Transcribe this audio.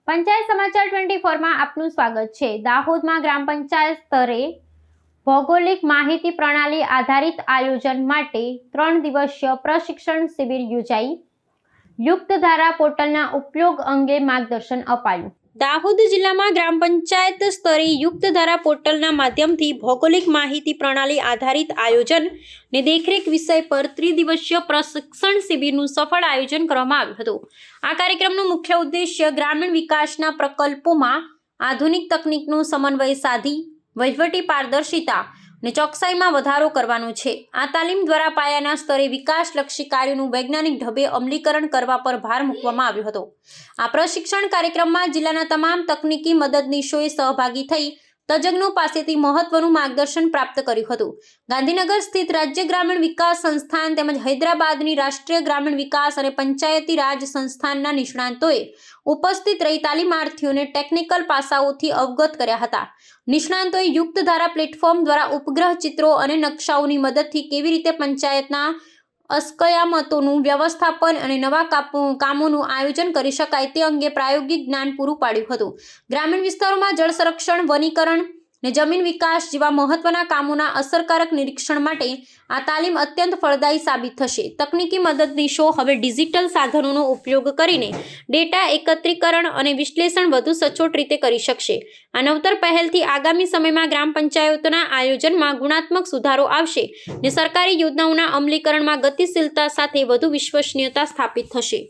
પંચાયત સમાચાર 24માં આપનું સ્વાગત છે। દાહોદમાં ગ્રામ પંચાયત સ્તરે ભૌગોલિક માહિતી પ્રણાલી આધારિત આયોજન માટે 3 દિવસીય પ્રશિક્ષણ શિબિર યોજાઈ। યુક્તધારા પોર્ટલના ઉપયોગ અંગે માર્ગદર્શન અપાયું। દાહોદ જિલ્લામાં ગ્રામ પંચાયત સ્તરે યુક્તધારા પોર્ટલના માધ્યમથી ભૌગોલિક માહિતી પ્રણાલી આધારિત આયોજન અને દેખરેખ વિષય પર ત્રિદિવસીય પ્રશિક્ષણ શિબિરનું સફળ આયોજન કરવામાં આવ્યું હતું। આ કાર્યક્રમનો મુખ્ય ઉદ્દેશ્ય ગ્રામીણ વિકાસના પ્રકલ્પોમાં આધુનિક તકનીકનો સમન્વય સાધી વહીવટી પારદર્શિતા અને ચોકસાઈમાં વધારો કરવાનો છે। આ તાલીમ દ્વારા પાયાના સ્તરે વિકાસલક્ષી કાર્યોનું વૈજ્ઞાનિક ઢબે અમલીકરણ કરવા પર ભાર મૂકવામાં આવ્યો હતો। આ પ્રશિક્ષણ કાર્યક્રમમાં જિલ્લાના તમામ તકનીકી મદદનીશોએ સહભાગી થઈ તજજ્ઞો પાસેથી મહત્વનું માર્ગદર્શન પ્રાપ્ત કર્યું હતું। ગાંધીનગર સ્થિત રાજ્ય ગ્રામીણ વિકાસ સંસ્થાન તેમજ હૈદરાબાદની રાષ્ટ્રીય ગ્રામીણ વિકાસ અને પંચાયતી રાજ સંસ્થાનના નિષ્ણાંતોએ ઉપસ્થિત રહી તાલીમાર્થીઓને ટેકનિકલ પાસાઓથી અવગત કર્યા હતા। નિષ્ણાંતોએ યુક્તધારા પ્લેટફોર્મ દ્વારા ઉપગ્રહ ચિત્રો અને નકશાઓની મદદથી કેવી રીતે પંચાયતના અસ્કયામતોનું વ્યવસ્થાપન અને નવા કામોનું આયોજન કરી શકાય તે અંગે પ્રાયોગિક જ્ઞાન પૂરું પાડ્યું હતું। ગ્રામીણ વિસ્તારોમાં જળ સંરક્ષણ, વનીકરણ અને જમીન વિકાસ જેવા મહત્વના કામોના અસરકારક નિરીક્ષણ માટે આ તાલીમ અત્યંત ફળદાયી સાબિત થશે। તકનીકી મદદનીશો હવે ડિજિટલ સાધનોનો ઉપયોગ કરીને ડેટા એકત્રીકરણ અને વિશ્લેષણ વધુ સચોટ રીતે કરી શકશે। આ નવતર પહેલથી આગામી સમયમાં ગ્રામ પંચાયતોના આયોજનમાં ગુણાત્મક સુધારો આવશે અને સરકારી યોજનાઓના અમલીકરણમાં ગતિશીલતા સાથે વધુ વિશ્વસનીયતા સ્થાપિત થશે।